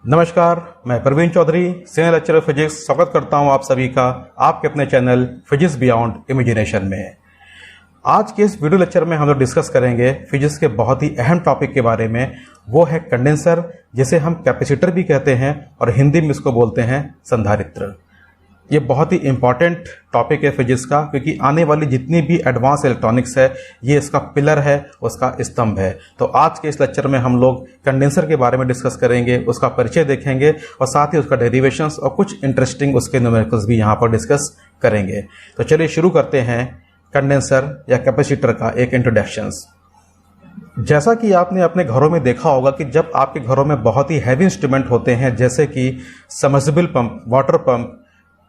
नमस्कार, मैं Praveen Chaudhary, senior lecturer physics, स्वागत करता हूं आप सभी का आपके अपने चैनल फिजिक्स बियॉन्ड इमेजिनेशन में। आज के इस वीडियो लेक्चर में हम लोग डिस्कस करेंगे फिजिक्स के बहुत ही अहम टॉपिक के बारे में। वो है कंडेंसर, जिसे हम कैपेसिटर भी कहते हैं और हिंदी में इसको बोलते हैं संधारित्र। ये बहुत ही इंपॉर्टेंट टॉपिक है फिजिक्स का, क्योंकि आने वाली जितनी भी एडवांस इलेक्ट्रॉनिक्स है ये इसका पिलर है, उसका स्तंभ है। तो आज के इस लेक्चर में हम लोग कंडेंसर के बारे में डिस्कस करेंगे, उसका परिचय देखेंगे और साथ ही उसका डेरिवेशंस और कुछ इंटरेस्टिंग उसके न्यूमेरिकल्स भी यहाँ पर डिस्कस करेंगे। तो चलिए शुरू करते हैं कंडेंसर या कैपेसिटर का एक इंट्रोडक्शंस। जैसा कि आपने अपने घरों में देखा होगा कि जब आपके घरों में बहुत ही हैवी इंस्ट्रूमेंट होते हैं, जैसे कि submersible pump, water pump,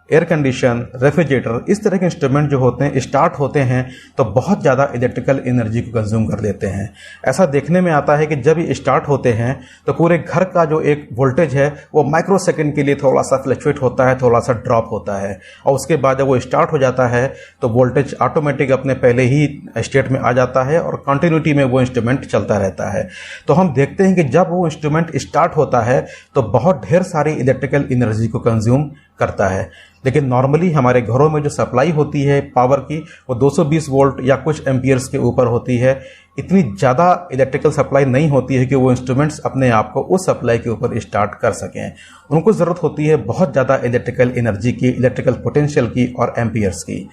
air condition, refrigerator, इस तरह के इंस्ट्रूमेंट जो होते हैं स्टार्ट होते हैं तो बहुत ज़्यादा इलेक्ट्रिकल एनर्जी को कंज्यूम कर लेते हैं। ऐसा देखने में आता है कि जब ये स्टार्ट होते हैं तो पूरे घर का जो एक वोल्टेज है वो माइक्रो सेकेंड के लिए थोड़ा सा फ्लक्चुएट होता है, थोड़ा सा ड्रॉप होता है, और उसके बाद जब वो स्टार्ट हो जाता है तो वोल्टेज ऑटोमेटिक अपने पहले ही स्टेट में आ जाता है और कंटिन्यूटी में वो इंस्ट्रूमेंट चलता रहता है। तो हम देखते हैं कि जब वो इंस्ट्रूमेंट स्टार्ट होता है तो बहुत ढेर सारी इलेक्ट्रिकल एनर्जी को कंज्यूम करता है। लेकिन नॉर्मली हमारे घरों में जो सप्लाई होती है पावर की वो 220 वोल्ट या कुछ एम्पियर्स के ऊपर होती है। इतनी ज़्यादा इलेक्ट्रिकल सप्लाई नहीं होती है कि वो इंस्ट्रूमेंट्स अपने आप को उस सप्लाई के ऊपर स्टार्ट कर सकें। उनको ज़रूरत होती है बहुत ज़्यादा इलेक्ट्रिकल एनर्जी की, इलेक्ट्रिकल पोटेंशियल की और एम्पियर्स की।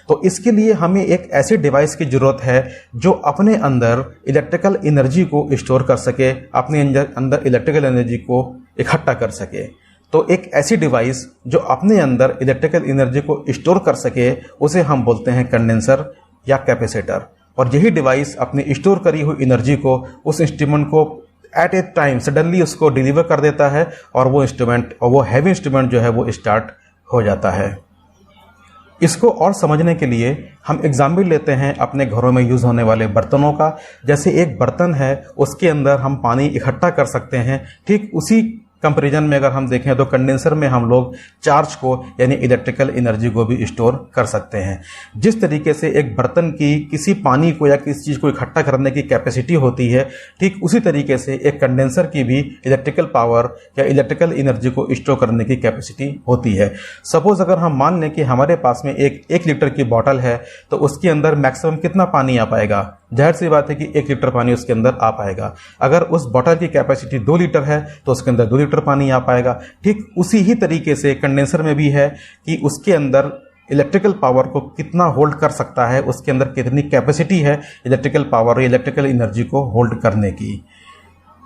तो इसके लिए हमें एक ऐसी डिवाइस की ज़रूरत है जो अपने अंदर इलेक्ट्रिकल एनर्जी को स्टोर कर सके, अपने अंदर इलेक्ट्रिकल एनर्जी को इकट्ठा कर सके। तो एक ऐसी डिवाइस जो अपने अंदर इलेक्ट्रिकल एनर्जी को स्टोर कर सके उसे हम बोलते हैं कंडेंसर या कैपेसिटर। और यही डिवाइस अपनी स्टोर करी हुई एनर्जी को उस इंस्ट्रूमेंट को एट ए टाइम सडनली उसको डिलीवर कर देता है और वो इंस्ट्रूमेंट और वो हैवी इंस्ट्रूमेंट जो है वो स्टार्ट हो जाता है। इसको और समझने के लिए हम एग्जाम्पल लेते हैं अपने घरों में यूज़ होने वाले बर्तनों का। जैसे एक बर्तन है, उसके अंदर हम पानी इकट्ठा कर सकते हैं। ठीक उसी कंपैरिजन में अगर हम देखें तो कंडेंसर में हम लोग चार्ज को यानी इलेक्ट्रिकल एनर्जी को भी स्टोर कर सकते हैं। जिस तरीके से एक बर्तन की किसी पानी को या किसी चीज़ को इकट्ठा करने की कैपेसिटी होती है, ठीक उसी तरीके से एक कंडेंसर की भी इलेक्ट्रिकल पावर या इलेक्ट्रिकल एनर्जी को स्टोर करने की कैपेसिटी होती है। सपोज अगर हम मान लें कि हमारे पास में एक लीटर की बॉटल है तो उसके अंदर मैक्सिमम कितना पानी आ पाएगा? जाहिर सी बात है कि 1 लीटर पानी उसके अंदर आ पाएगा। अगर उस बॉटल की कैपेसिटी 2 लीटर है तो उसके अंदर 2 लीटर पानी आ पाएगा। ठीक उसी ही तरीके से कंडेंसर में भी है कि उसके अंदर इलेक्ट्रिकल पावर को कितना होल्ड कर सकता है, उसके अंदर कितनी कैपेसिटी है इलेक्ट्रिकल पावर या इलेक्ट्रिकल एनर्जी को होल्ड करने की।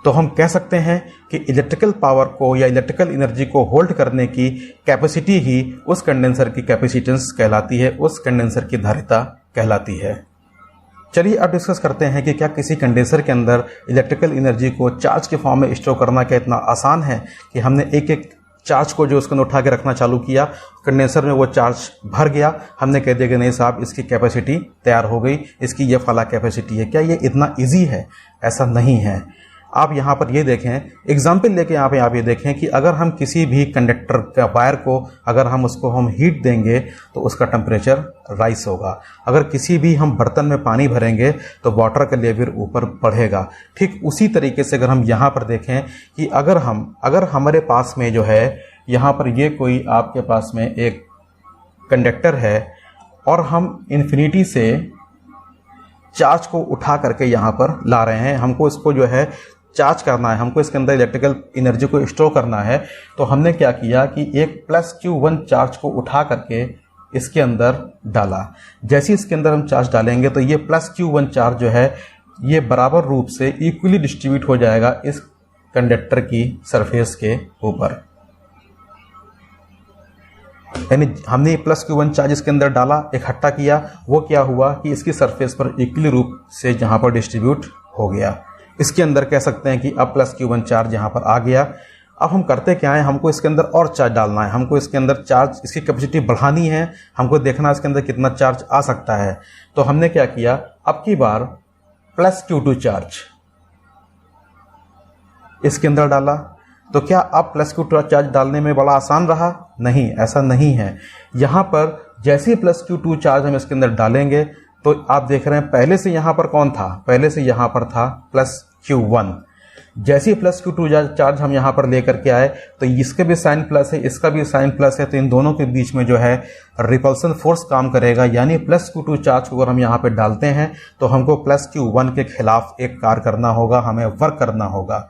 तो हम कह सकते हैं कि इलेक्ट्रिकल पावर को या इलेक्ट्रिकल एनर्जी को होल्ड करने की कैपेसिटी ही उस कंडेंसर की कैपेसिटेंस कहलाती है, उस कंडेंसर की धारिता कहलाती है। चलिए अब डिस्कस करते हैं कि क्या किसी कंडेंसर के अंदर इलेक्ट्रिकल एनर्जी को चार्ज के फॉर्म में स्टोर करना क्या इतना आसान है कि हमने एक एक चार्ज को जो उसके अंदर उठा के रखना चालू किया, कंडेंसर में वो चार्ज भर गया, हमने कह दिया कि नहीं साहब इसकी कैपेसिटी तैयार हो गई, इसकी ये फला कैपेसिटी है। क्या ये इतना ईजी है? ऐसा नहीं है। आप यहाँ पर ये देखें, एग्जाम्पल लेके यहाँ पे आप ये देखें कि अगर हम किसी भी कंडक्टर का वायर को अगर हम उसको हीट देंगे तो उसका टेम्परेचर राइज होगा। अगर किसी भी हम बर्तन में पानी भरेंगे तो वाटर का लेवल ऊपर बढ़ेगा। ठीक उसी तरीके से अगर हम यहाँ पर देखें कि अगर हमारे पास में जो है यहाँ पर ये कोई आपके पास में एक कंडक्टर है और हम इन्फिनिटी से चार्ज को उठा करके यहाँ पर ला रहे हैं, हमको इसको जो है चार्ज करना है, हमको इसके अंदर इलेक्ट्रिकल एनर्जी को स्टोर करना है। तो हमने क्या किया कि एक +Q1 चार्ज को उठा करके इसके अंदर डाला। जैसे इसके अंदर हम चार्ज डालेंगे तो ये +Q1 चार्ज जो है ये बराबर रूप से इक्वली डिस्ट्रीब्यूट हो जाएगा इस कंडक्टर की सरफेस के ऊपर। यानी हमने +Q1 चार्ज इसके अंदर डाला, इकट्ठा किया, वो क्या हुआ कि इसकी सरफेस पर इक्वली रूप से जहाँ पर डिस्ट्रीब्यूट हो गया। इसके अंदर कह सकते हैं कि अब +Q1 चार्ज यहाँ पर आ गया। अब हम करते क्या है, हमको इसके अंदर और चार्ज डालना है, हमको इसके अंदर चार्ज इसकी कैपेसिटी बढ़ानी है, हमको देखना है इसके अंदर कितना चार्ज आ सकता है। तो हमने क्या किया, अब की बार +Q2 चार्ज इसके अंदर डाला। तो क्या अब +Q2 चार्ज डालने में बड़ा आसान रहा? नहीं, ऐसा नहीं है। यहाँ पर जैसे ही +Q2 चार्ज हम इसके अंदर डालेंगे तो आप देख रहे हैं पहले से यहाँ पर कौन था, पहले से यहाँ पर था +Q1। जैसे ही प्लस Q2 चार्ज हम यहाँ पर लेकर के आए तो इसके भी साइन प्लस है, इसका भी साइन प्लस है, तो इन दोनों के बीच में जो है रिपल्सन फोर्स काम करेगा। यानी प्लस Q2 चार्ज को अगर हम यहाँ पे डालते हैं तो हमको प्लस Q1 के खिलाफ एक कार्य करना होगा, हमें वर्क करना होगा।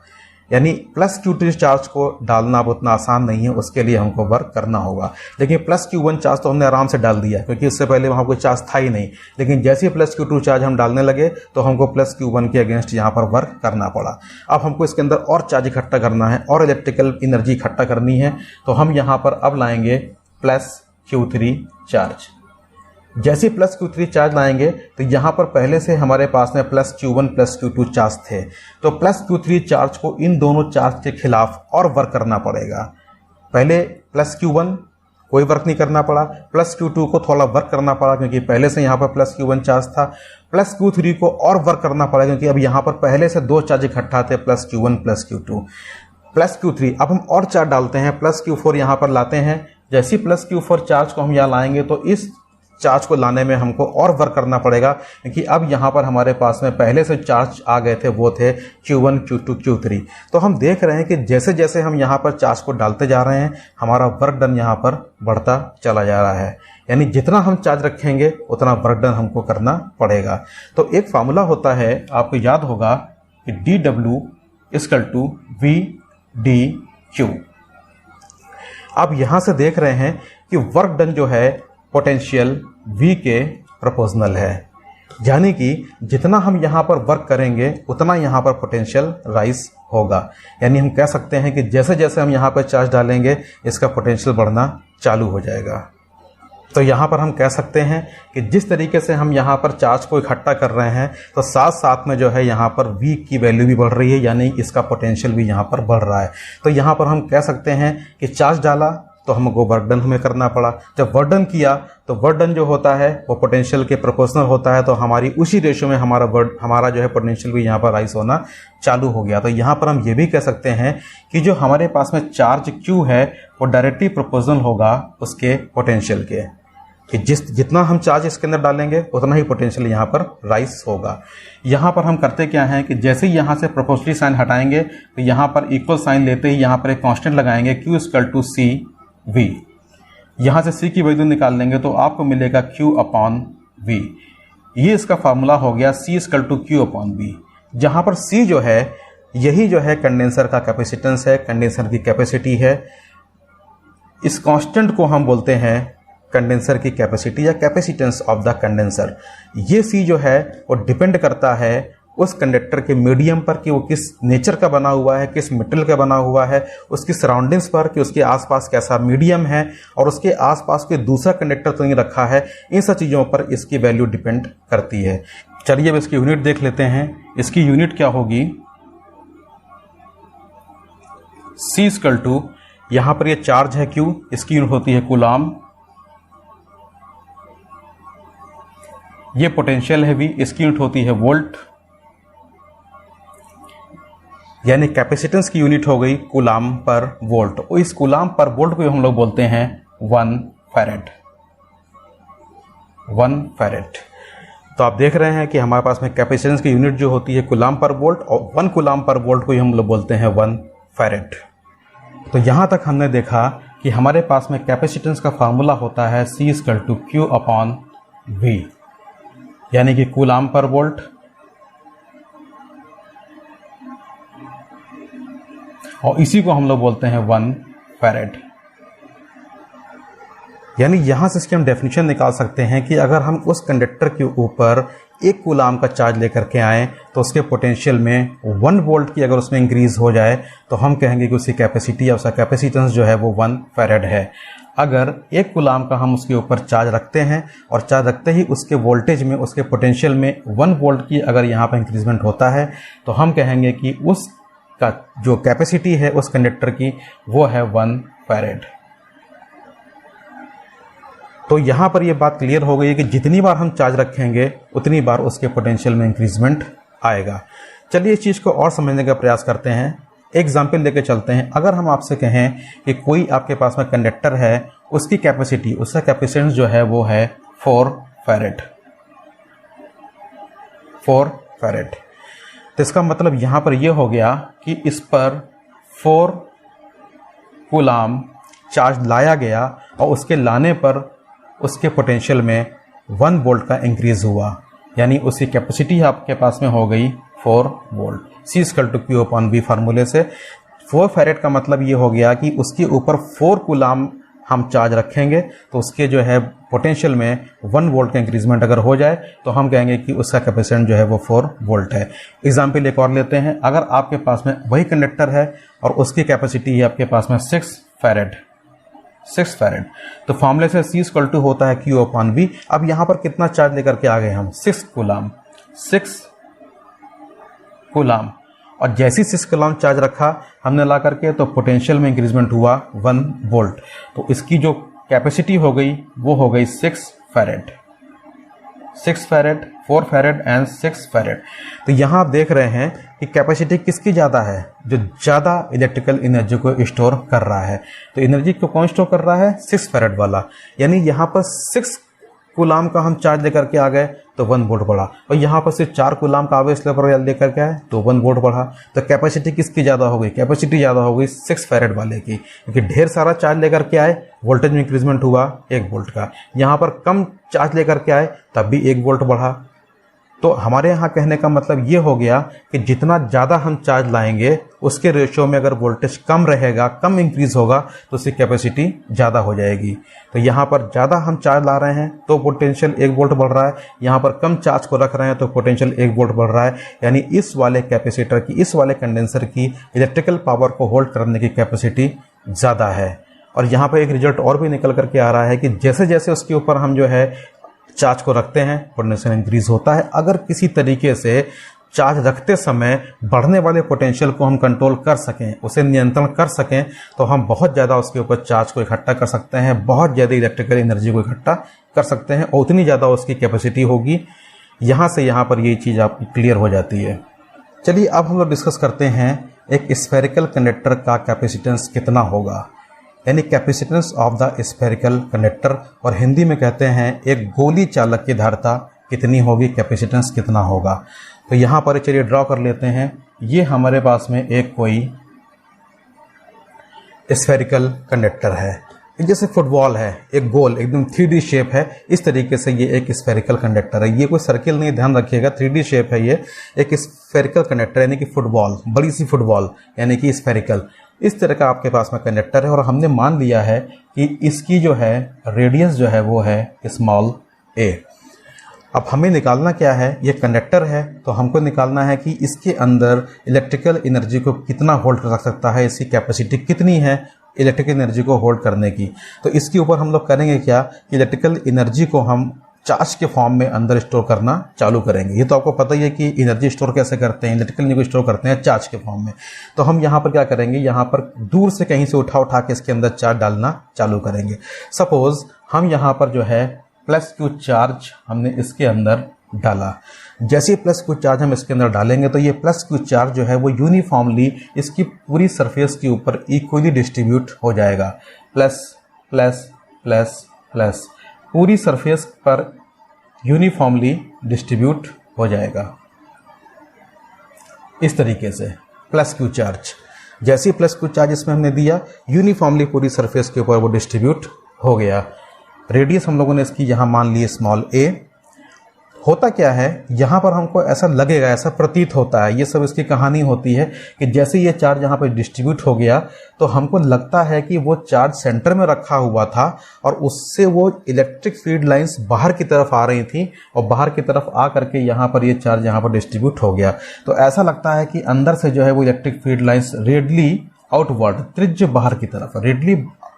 यानी प्लस Q2 चार्ज को डालना अब उतना आसान नहीं है, उसके लिए हमको वर्क करना होगा। लेकिन प्लस Q1 चार्ज तो हमने आराम से डाल दिया क्योंकि इससे पहले वहाँ कोई चार्ज था ही नहीं। लेकिन जैसे ही प्लस Q2 चार्ज हम डालने लगे तो हमको प्लस Q1 के अगेंस्ट यहाँ पर वर्क करना पड़ा। अब हमको इसके अंदर और चार्ज इकट्ठा करना है और इलेक्ट्रिकल एनर्जी इकट्ठा करनी है, तो हम यहाँ पर अब लाएंगे प्लस Q3 चार्ज। जैसे प्लस Q3 चार्ज लाएंगे तो यहाँ पर पहले से हमारे पास में plus Q1 plus Q2 charge थे, तो प्लस Q3 चार्ज को इन दोनों चार्ज के खिलाफ और वर्क करना पड़ेगा। पहले प्लस Q1 कोई वर्क नहीं करना पड़ा, प्लस Q2 को थोड़ा वर्क करना पड़ा क्योंकि पहले से यहाँ पर प्लस Q1 चार्ज था। प्लस Q3 को और वर्क करना पड़ा क्योंकि अब यहाँ पर पहले से दो चार्ज इकट्ठा थे, plus Q1 plus Q2 plus Q3। अब हम और चार्ज डालते हैं, प्लस Q4 यहाँ पर लाते हैं। जैसे ही प्लस Q4 चार्ज को हम यहाँ लाएंगे तो इस चार्ज को लाने में हमको और वर्क करना पड़ेगा क्योंकि अब यहाँ पर हमारे पास में पहले से चार्ज आ गए थे, वो थे Q1 Q2 Q3। तो हम देख रहे हैं कि जैसे जैसे हम यहाँ पर चार्ज को डालते जा रहे हैं हमारा वर्क डन यहाँ पर बढ़ता चला जा रहा है। यानी जितना हम चार्ज रखेंगे उतना वर्क डन हमको करना पड़ेगा। तो एक फार्मूला होता है, आपको याद होगा कि dW = VdQ। अब यहाँ से देख रहे हैं कि वर्क डन जो है पोटेंशियल V के प्रोपोर्शनल है, यानी कि जितना हम यहाँ पर वर्क करेंगे उतना यहाँ पर पोटेंशियल राइज होगा। यानी हम कह सकते हैं कि जैसे जैसे हम यहाँ पर चार्ज डालेंगे इसका पोटेंशियल बढ़ना चालू हो जाएगा। तो यहाँ पर हम कह सकते हैं कि जिस तरीके से हम यहाँ पर चार्ज को इकट्ठा कर रहे हैं तो साथ साथ में जो है यहाँ पर V की वैल्यू भी बढ़ रही है, यानी इसका पोटेंशियल भी यहाँ पर बढ़ रहा है। तो यहाँ पर हम कह सकते हैं कि चार्ज डाला तो हमको वर्क डन हमें करना पड़ा। जब वर्क डन किया तो वर्क डन जो होता है वो पोटेंशियल के प्रोपोर्शनल होता है, तो हमारी उसी रेशियो में हमारा जो है पोटेंशियल भी यहाँ पर राइज होना चालू हो गया। तो यहाँ पर हम ये भी कह सकते हैं कि जो हमारे पास में चार्ज Q है वो डायरेक्टली प्रोपोर्शनल होगा उसके पोटेंशियल के, कि जितना हम चार्ज इसके अंदर डालेंगे उतना ही पोटेंशियल यहाँ पर राइज होगा। यहाँ पर हम करते क्या हैं कि जैसे ही यहाँ से प्रोपोर्शनली साइन हटाएंगे तो यहाँ पर इक्वल साइन लेते ही यहाँ पर एक कांस्टेंट लगाएंगे Q = CV। यहाँ से C की वैल्यू निकाल लेंगे तो आपको मिलेगा Q/V। ये इसका फार्मूला हो गया C = Q/V, जहाँ पर C जो है यही जो है कंडेंसर का कैपेसिटेंस है, कंडेंसर की कैपेसिटी है। इस कांस्टेंट को हम बोलते हैं कंडेंसर की कैपेसिटी या कैपेसिटेंस ऑफ द कंडेंसर। ये C जो है वो डिपेंड करता है उस कंडक्टर के मीडियम पर कि वो किस नेचर का बना हुआ है, किस मेटल का बना हुआ है, उसकी सराउंडिंग्स पर कि उसके आसपास कैसा मीडियम है और उसके आसपास कोई दूसरा कंडक्टर तो नहीं रखा है। इन सब चीज़ों पर इसकी वैल्यू डिपेंड करती है। चलिए अब इसकी यूनिट देख लेते हैं। इसकी यूनिट क्या होगी, C = यहाँ पर ये चार्ज है Q, इसकी यूनिट होती है कूलाम। ये पोटेंशियल है V, इसकी यूनिट होती है वोल्ट। यानी कैपेसिटेंस की यूनिट हो गई कूलाम पर वोल्ट। और इस कूलाम पर वोल्ट को हम लोग बोलते हैं 1 फैरेड। 1 फैरेड। तो आप देख रहे हैं कि हमारे पास में कैपेसिटेंस की यूनिट जो होती है कूलाम पर वोल्ट, और 1 कूलाम पर वोल्ट को हम लोग बोलते हैं 1 फैरेड। तो यहाँ तक हमने देखा कि हमारे पास में कैपेसिटेंस का फार्मूला होता है C = Q/V, यानी कि कूलाम पर वोल्ट। और इसी को हम लोग बोलते हैं 1 फैरेड। यानी यहाँ से इसकी हम डेफिनेशन निकाल सकते हैं कि अगर हम उस कंडक्टर के ऊपर 1 कूलाम का चार्ज लेकर के आएँ तो उसके पोटेंशियल में 1 वोल्ट की अगर उसमें इंक्रीज हो जाए तो हम कहेंगे कि उसकी कैपेसिटी या उसका कैपेसिटेंस जो है वो 1 फैरेड है। अगर 1 कूलाम का हम उसके ऊपर चार्ज रखते हैं और चार्ज रखते ही उसके वोल्टेज में, उसके पोटेंशियल में 1 वोल्ट की अगर यहाँ पर इंक्रीजमेंट होता है तो हम कहेंगे कि उस का जो कैपेसिटी है उस कंडक्टर की वो है 1 फैरेड। तो यहाँ पर ये बात क्लियर हो गई है कि जितनी बार हम चार्ज रखेंगे उतनी बार उसके पोटेंशियल में इंक्रीजमेंट आएगा। चलिए इस चीज़ को और समझने का प्रयास करते हैं। एग्जाम्पल लेके चलते हैं। अगर हम आपसे कहें कि कोई आपके पास में कंडक्टर है, उसकी कैपेसिटी, उसका कैपेसिटेंस जो है वो है 4 फैरेड। 4 फैरेड। तो इसका मतलब यहाँ पर यह हो गया कि इस पर 4 कूलाम चार्ज लाया गया और उसके लाने पर उसके पोटेंशियल में 1 वोल्ट का इंक्रीज हुआ, यानी उसकी कैपेसिटी आपके पास में हो गई 4 वोल्ट। C = Q/V फार्मूले से 4 फैरेड का मतलब ये हो गया कि उसके ऊपर 4 कूलाम हम चार्ज रखेंगे तो उसके जो है पोटेंशियल में 1 वोल्ट का इंक्रीजमेंट अगर हो जाए तो हम कहेंगे कि उसका कैपेसिटेंस जो है वो 4 वोल्ट है। एग्जाम्पल एक और लेते हैं। अगर आपके पास में वही कंडक्टर है और उसकी कैपेसिटी है आपके पास में 6 फैरेड, तो फॉर्मूले से C = होता है Q/V। अब यहाँ पर कितना चार्ज लेकर के आ गए हम? 6 कूलाम, और जैसी 6 कूलाम चार्ज रखा हमने ला करके तो पोटेंशियल में इंक्रीजमेंट हुआ 1 वोल्ट। तो इसकी जो कैपेसिटी हो गई वो हो गई 6 फैरेड, 4 फैरेड एंड 6 फैरेड। तो यहाँ आप देख रहे हैं कि कैपेसिटी किसकी ज़्यादा है? जो ज़्यादा इलेक्ट्रिकल एनर्जी को स्टोर कर रहा है। तो एनर्जी को कौन स्टोर कर रहा है? 6 फैरेड वाला। यानी यहाँ पर 6 कूलाम का हम चार्ज लेकर के आ गए तो 1 वोल्ट बढ़ा, और यहाँ पर सिर्फ 4 कूलाम का आवेश लेकर के आए तो 1 वोल्ट बढ़ा। तो कैपेसिटी किसकी ज़्यादा हो गई? कैपेसिटी ज़्यादा हो गई 6 फैरेड वाले की, क्योंकि ढेर सारा चार्ज लेकर के आए, वोल्टेज में इंक्रीजमेंट हुआ 1 वोल्ट का। यहाँ पर कम चार्ज लेकर के आए तब भी 1 वोल्ट बढ़ा। तो हमारे यहाँ कहने का मतलब ये हो गया कि जितना ज़्यादा हम चार्ज लाएंगे उसके रेशियो में अगर वोल्टेज कम रहेगा, कम इंक्रीज होगा तो उसकी कैपेसिटी ज़्यादा हो जाएगी। तो यहाँ पर ज़्यादा हम चार्ज ला रहे हैं तो पोटेंशियल 1 वोल्ट बढ़ रहा है, यहाँ पर कम चार्ज को रख रहे हैं तो पोटेंशियल 1 वोल्ट बढ़ रहा है। यानी इस वाले कैपेसिटर की, इस वाले कंडेंसर की इलेक्ट्रिकल पावर को होल्ड करने की कैपेसिटी ज़्यादा है। और यहाँ पर एक रिजल्ट और भी निकल करके आ रहा है कि जैसे जैसे उसके ऊपर हम जो है चार्ज को रखते हैं पोटेंशियल इंक्रीज होता है। अगर किसी तरीके से चार्ज रखते समय बढ़ने वाले पोटेंशियल को हम कंट्रोल कर सकें, उसे नियंत्रण कर सकें, तो हम बहुत ज़्यादा उसके ऊपर चार्ज को इकट्ठा कर सकते हैं, बहुत ज़्यादा इलेक्ट्रिकल एनर्जी को इकट्ठा कर सकते हैं और उतनी ज़्यादा उसकी कैपेसिटी होगी। यहाँ से यहाँ पर ये चीज़ आपकी क्लियर हो जाती है। चलिए अब हम लोग डिस्कस करते हैं एक स्फेरिकल कंडक्टर का कैपेसिटेंस कितना होगा, यानी capacitance of the spherical conductor, और हिंदी में कहते हैं एक गोली चालक की धारिता कितनी होगी, कैपेसिटेंस कितना होगा। तो यहाँ पर चलिए ड्रॉ कर लेते हैं। ये हमारे पास में एक कोई स्फेरिकल कंडक्टर है, जैसे फुटबॉल है, एक गोल एकदम 3D शेप है। इस तरीके से ये एक स्फेरिकल कंडक्टर है। ये कोई सर्किल नहीं, ध्यान रखिएगा, 3D शेप है। ये एक स्फेरिकल कंडक्टर यानी कि फुटबॉल, बड़ी सी फुटबॉल यानी कि स्फेरिकल, इस तरह का आपके पास में कंडक्टर है। और हमने मान लिया है कि इसकी जो है रेडियस जो है वो है स्मॉल a। अब हमें निकालना क्या है? ये कंडक्टर है तो हमको निकालना है कि इसके अंदर इलेक्ट्रिकल एनर्जी को कितना होल्ड कर सकता है, इसकी कैपेसिटी कितनी है इलेक्ट्रिकल एनर्जी को होल्ड करने की। तो इसके ऊपर हम लोग करेंगे क्या कि इलेक्ट्रिकल एनर्जी को हम चार्ज के फॉर्म में अंदर स्टोर करना चालू करेंगे। ये तो आपको पता ही है कि एनर्जी स्टोर कैसे करते हैं, इलेक्ट्रिकल एनर्जी को स्टोर करते हैं चार्ज के फॉर्म में। तो हम यहाँ पर क्या करेंगे, यहाँ पर दूर से कहीं से उठा के इसके अंदर चार्ज डालना चालू करेंगे। सपोज हम यहाँ पर जो है +Q चार्ज हमने इसके अंदर डाला। जैसे ही +Q चार्ज हम इसके अंदर डालेंगे तो ये +Q चार्ज जो है वो यूनिफॉर्मली इसकी पूरी सरफेस के ऊपर इक्वली डिस्ट्रीब्यूट हो जाएगा। प्लस प्लस प्लस प्लस पूरी सरफेस पर यूनिफॉर्मली डिस्ट्रीब्यूट हो जाएगा इस तरीके से। +Q चार्ज, जैसे ही +Q चार्ज इसमें हमने दिया, यूनिफॉर्मली पूरी सरफेस के ऊपर वो डिस्ट्रीब्यूट हो गया। रेडियस हम लोगों ने इसकी यहाँ मान ली स्मॉल a। होता क्या है, यहाँ पर हमको ऐसा लगेगा, ऐसा प्रतीत होता है, ये सब इसकी कहानी होती है कि जैसे ये चार्ज यहाँ पर डिस्ट्रीब्यूट हो गया तो हमको लगता है कि वो चार्ज सेंटर में रखा हुआ था और उससे वो इलेक्ट्रिक फील्ड लाइंस बाहर की तरफ आ रही थी और बाहर की तरफ आ करके यहाँ पर ये चार्ज यहाँ पर डिस्ट्रीब्यूट हो गया। तो ऐसा लगता है कि अंदर से जो है वो electric field lines radially outward, त्रिज्य बाहर की तरफ, रेडली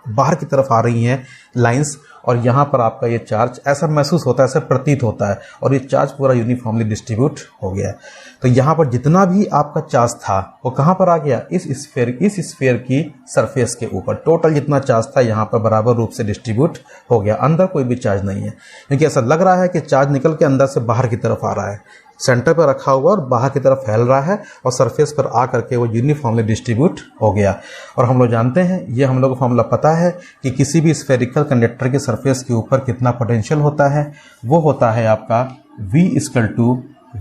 बाहर की तरफ आ रही हैं लाइंस, और यहाँ पर आपका ये चार्ज ऐसा महसूस होता है, ऐसा प्रतीत होता है, और ये चार्ज पूरा यूनिफॉर्मली डिस्ट्रीब्यूट हो गया। तो यहाँ पर जितना भी आपका चार्ज था वो कहाँ पर आ गया, इस स्फीयर की सरफेस के ऊपर। टोटल जितना चार्ज था यहाँ पर बराबर रूप से डिस्ट्रीब्यूट हो गया, अंदर कोई भी चार्ज नहीं है, क्योंकि ऐसा लग रहा है कि चार्ज निकल के अंदर से बाहर की तरफ आ रहा है, सेंटर पर रखा हुआ और बाहर की तरफ फैल रहा है और सरफेस पर आ करके वो यूनिफॉर्मली डिस्ट्रीब्यूट हो गया। और हम लोग जानते हैं, ये हम लोग को फॉर्मूला पता है कि किसी भी स्फेरिकल कंडक्टर के सरफेस के ऊपर कितना पोटेंशियल होता है, वो होता है आपका V =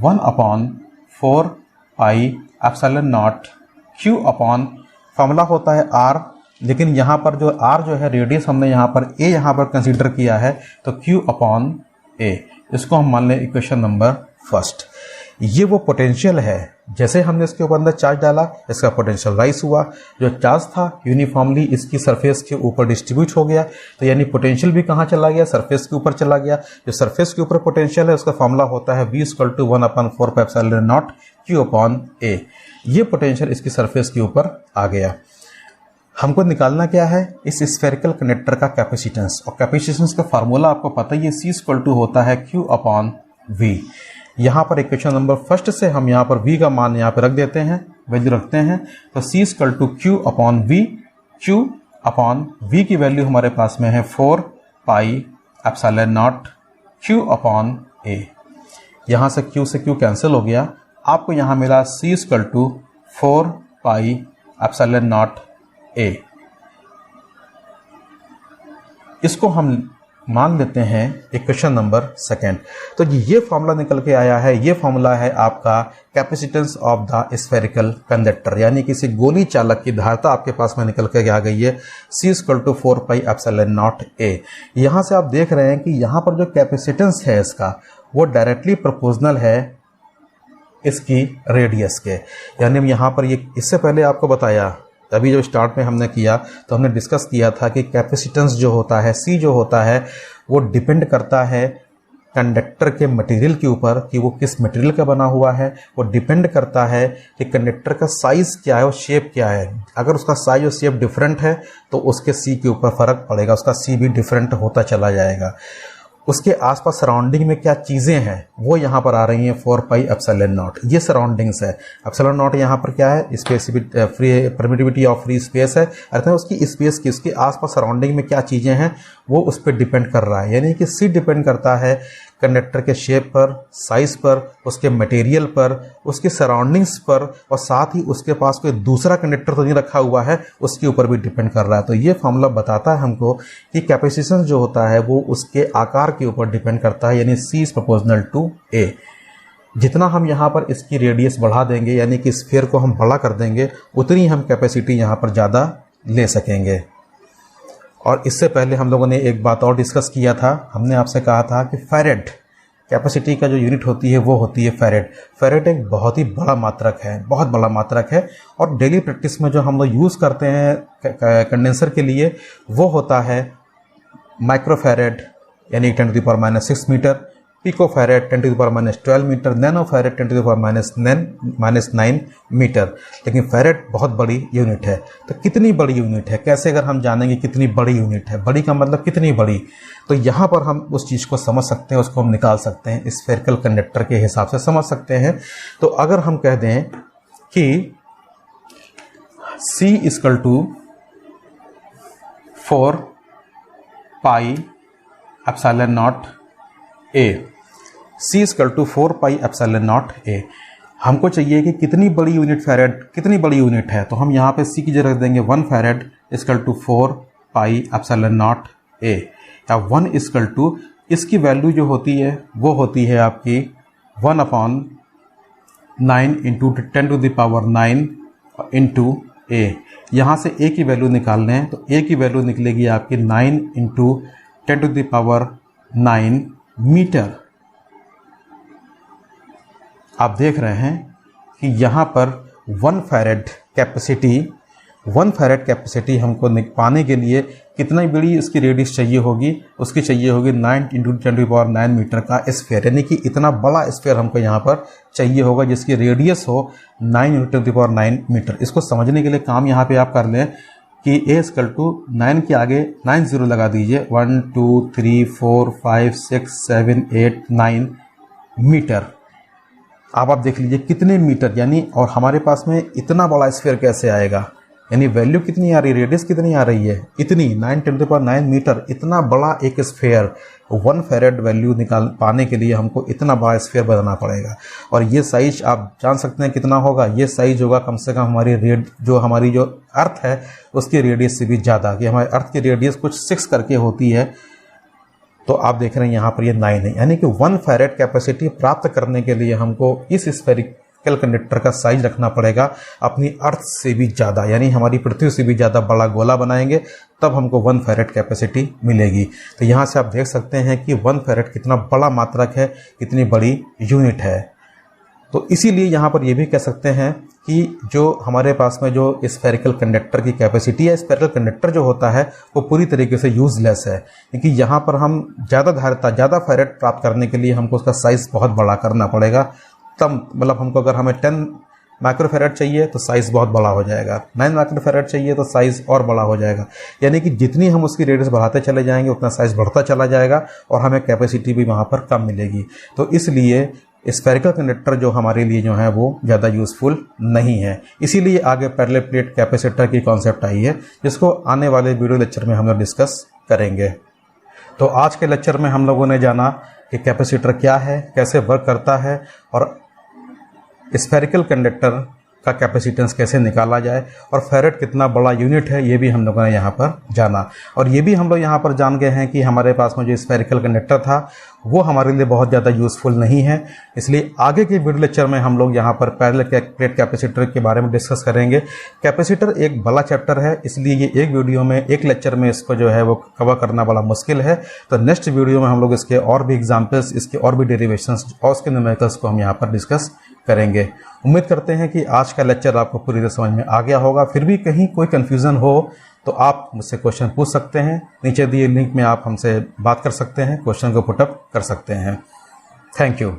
1/4 pi epsilon not Q upon, formula होता है आर, लेकिन यहाँ पर जो आर जो है रेडियस हमने यहाँ पर ए यहाँ पर कंसीडर किया है, तो क्यू अपॉन ए, इसको हम मान लें इक्वेशन नंबर फर्स्ट। ये वो पोटेंशियल है, जैसे हमने इसके ऊपर अंदर चार्ज डाला इसका पोटेंशियल राइज हुआ, जो चार्ज था यूनिफॉर्मली इसकी सरफेस के ऊपर डिस्ट्रीब्यूट हो गया, तो यानी पोटेंशियल भी कहाँ चला गया, सरफेस के ऊपर चला गया। जो सरफेस के ऊपर पोटेंशियल है उसका फॉर्मूला होता है V = 1/4 epsilon not Q upon A। ये पोटेंशियल इसकी सरफेस के ऊपर आ गया। हमको निकालना क्या है, इस स्फेरिकल कंडक्टर का कैपेसिटेंस, और कैपेसिटेंस का फार्मूला आपको पता ही है, C = होता है Q अपॉन V। यहाँ पर इक्वेशन नंबर फर्स्ट से हम यहाँ पर V का मान यहाँ पर रख देते हैं, वैल्यू रखते हैं, तो C = Q upon V। Q upon V की वैल्यू हमारे पास में है 4 pi epsilon not Q upon A। यहाँ से Q से Q कैंसिल हो गया, आपको यहाँ मिला C = 4 pi epsilon not A। इसको हम मान लेते हैं इक्वेशन नंबर सेकेंड। तो ये फॉर्मूला निकल के आया है, ये फॉर्मूला है आपका capacitance of the spherical conductor, यानी किसी गोली चालक की धारता आपके पास में निकल के आ गई है, C = 4 pi epsilon not A। यहाँ से आप देख रहे हैं कि यहाँ पर जो कैपेसिटेंस है इसका वो डायरेक्टली प्रोपोर्शनल है इसकी रेडियस के, यानी यहाँ पर ये इससे पहले आपको बताया, अभी जब स्टार्ट में हमने किया तो हमने डिस्कस किया था कि कैपेसिटेंस जो होता है C जो होता है वो डिपेंड करता है कंडक्टर के मटेरियल के ऊपर कि वो किस मटेरियल का बना हुआ है, वो डिपेंड करता है कि कंडक्टर का साइज़ क्या है और शेप क्या है। अगर उसका साइज और शेप डिफरेंट है तो उसके C के ऊपर फ़र्क पड़ेगा, उसका C भी डिफरेंट होता चला जाएगा। उसके आसपास सराउंडिंग में क्या चीज़ें हैं वो यहाँ पर आ रही हैं 4 पाई एप्सिलॉन नॉट, ये सराउंडिंग्स है। एप्सिलॉन नॉट यहाँ पर क्या है, specific free permittivity of free space है, अर्थात उसकी स्पेस की उसके आसपास सराउंडिंग में क्या चीज़ें हैं वो उस पर डिपेंड कर रहा है, यानी कि C डिपेंड करता है कंडक्टर के शेप पर, साइज पर, उसके मटेरियल पर, उसके सराउंडिंग्स पर, और साथ ही उसके पास कोई दूसरा कंडक्टर तो नहीं रखा हुआ है उसके ऊपर भी डिपेंड कर रहा है। तो ये फॉर्मूला बताता है हमको कि कैपेसिटेंस जो होता है वो उसके आकार के ऊपर डिपेंड करता है, यानी C = A। जितना हम यहाँ पर इसकी रेडियस बढ़ा देंगे, यानी कि स्फीयर को हम बड़ा कर देंगे, उतनी हम कैपेसिटी यहाँ पर ज़्यादा ले सकेंगे। और इससे पहले हम लोगों ने एक बात और डिस्कस किया था, हमने आपसे कहा था कि फैरेड कैपेसिटी का जो यूनिट होती है वो होती है फैरेड। फैरेड एक बहुत ही बड़ा मात्रक है, बहुत बड़ा मात्रक है, और डेली प्रैक्टिस में जो हम लोग यूज़ करते हैं कंडेंसर के लिए वो होता है माइक्रोफैरेड यानी 10⁻⁻6 मीटर, पिकोफैरेड 10⁻12 मीटर, नैनोफैरेड 10⁻⁹ मीटर। लेकिन फैरेड बहुत बड़ी यूनिट है। तो कितनी बड़ी यूनिट है, कैसे अगर हम जानेंगे कितनी बड़ी यूनिट है, बड़ी का मतलब कितनी बड़ी, तो यहाँ पर हम उस चीज़ को समझ सकते हैं, उसको हम निकाल सकते हैं, स्फेरिकल कंडक्टर के हिसाब से समझ सकते हैं। तो अगर हम कह दें कि C = 4 pi epsilon not A, C = 4 pi epsilon not A। हमको चाहिए कि कितनी बड़ी यूनिट फैरेड, कितनी बड़ी यूनिट है, तो हम यहाँ पे C की जगह रख देंगे 1 farad = 4 pi epsilon not A, या 1 = इसकी वैल्यू जो होती है वो होती है आपकी 1/9 × 10⁹ इंटू A। यहाँ से A की वैल्यू निकाल लें तो A की वैल्यू निकलेगी आपकी 9 × 10⁹ मीटर। आप देख रहे हैं कि यहाँ पर 1 फैरेड कैपेसिटी हमको पाने के लिए कितना बड़ी इसकी रेडियस चाहिए होगी, उसकी चाहिए होगी 9 × 10⁹ मीटर का स्फीयर, यानी कि इतना बड़ा स्फीयर हमको यहाँ पर चाहिए होगा जिसकी रेडियस हो 9 × 10⁹ मीटर। इसको समझने के लिए काम यहाँ पे आप कर लें कि A = 9 के आगे 9 0 लगा दीजिए, 1 2 3 4 5 6 7 8 9 मीटर। अब आप देख लीजिए कितने मीटर, यानी और हमारे पास में इतना बड़ा स्फीयर कैसे आएगा, यानी वैल्यू कितनी आ रही है, रेडियस कितनी आ रही है, इतनी 9 × 10⁹ मीटर। इतना बड़ा एक स्फीयर 1 फैरेड वैल्यू पाने के लिए हमको इतना बड़ा स्फीयर बनाना पड़ेगा। और ये साइज आप जान सकते हैं कितना होगा, ये साइज होगा कम से कम हमारी जो अर्थ है उसकी रेडियस से भी ज़्यादा, कि हमारे अर्थ की रेडियस कुछ 6 करके होती है। तो आप देख रहे हैं यहाँ पर ये 9 है, यानी कि 1 फैरेड कैपेसिटी प्राप्त करने के लिए हमको इस स्फेरिकल स्फेरिकल कंडक्टर का साइज रखना पड़ेगा अपनी अर्थ से भी ज़्यादा, यानी हमारी पृथ्वी से भी ज़्यादा बड़ा गोला बनाएंगे तब हमको 1 फैरेड कैपेसिटी मिलेगी। तो यहाँ से आप देख सकते हैं कि 1 फैरेड कितना बड़ा मात्रक है, कितनी बड़ी यूनिट है। तो इसीलिए यहाँ पर ये भी कह सकते हैं कि जो हमारे पास में जो स्फेरिकल कंडक्टर की कैपेसिटी है, स्फेरिकल कंडक्टर जो होता है वो पूरी तरीके से यूजलेस है, क्योंकि यहाँ पर हम ज़्यादा धारिता, ज़्यादा फैरेड प्राप्त करने के लिए हमको उसका साइज़ बहुत बड़ा करना पड़ेगा। तब मतलब हमको अगर हमें 10 माइक्रोफैरेड चाहिए तो साइज़ बहुत बड़ा हो जाएगा, 9 माइक्रोफैरेड चाहिए तो साइज़ और बड़ा हो जाएगा, यानी कि जितनी हम उसकी रेडियस बढ़ाते चले जाएंगे उतना साइज़ बढ़ता चला जाएगा और हमें कैपेसिटी भी वहाँ पर कम मिलेगी। तो इसलिए स्फेरिकल कंडक्टर जो हमारे लिए जो है वो ज़्यादा यूज़फुल नहीं है। इसीलिए आगे पैरेलल प्लेट कैपेसिटर की कॉन्सेप्ट आई है, जिसको आने वाले वीडियो लेक्चर में हम लोग डिस्कस करेंगे। तो आज के लेक्चर में हम लोगों ने जाना कि कैपेसिटर क्या है, कैसे वर्क करता है और स्फेरिकल कंडक्टर का कैपेसिटेंस कैसे निकाला जाए और फैरेड कितना बड़ा यूनिट है, ये भी हम लोगों ने यहाँ पर जाना। और ये भी हम लोग यहाँ पर जान गए हैं कि हमारे पास में जो स्फेरिकल कंडक्टर था वो हमारे लिए बहुत ज़्यादा यूज़फुल नहीं है। इसलिए आगे के वीडियो लेक्चर में हम लोग यहाँ पर पैरेलल प्लेट कैपेसिटर के बारे में डिस्कस करेंगे। कैपेसिटर एक बड़ा चैप्टर है, इसलिए ये एक वीडियो में, एक लेक्चर में इसको जो है वो कवर करना बड़ा मुश्किल है। तो नेक्स्ट वीडियो में हम लोग इसके और भी एग्जाम्पल्स, इसके और भी डेरिवेशंस और उसके न्यूमेरिकल्स को हम यहाँ पर डिस्कस करेंगे। उम्मीद करते हैं कि आज का लेक्चर आपको पूरी तरह समझ में आ गया होगा। फिर भी कहीं कोई कन्फ्यूज़न हो तो आप मुझसे क्वेश्चन पूछ सकते हैं, नीचे दिए लिंक में आप हमसे बात कर सकते हैं, क्वेश्चन को पुटअप कर सकते हैं। Thank you.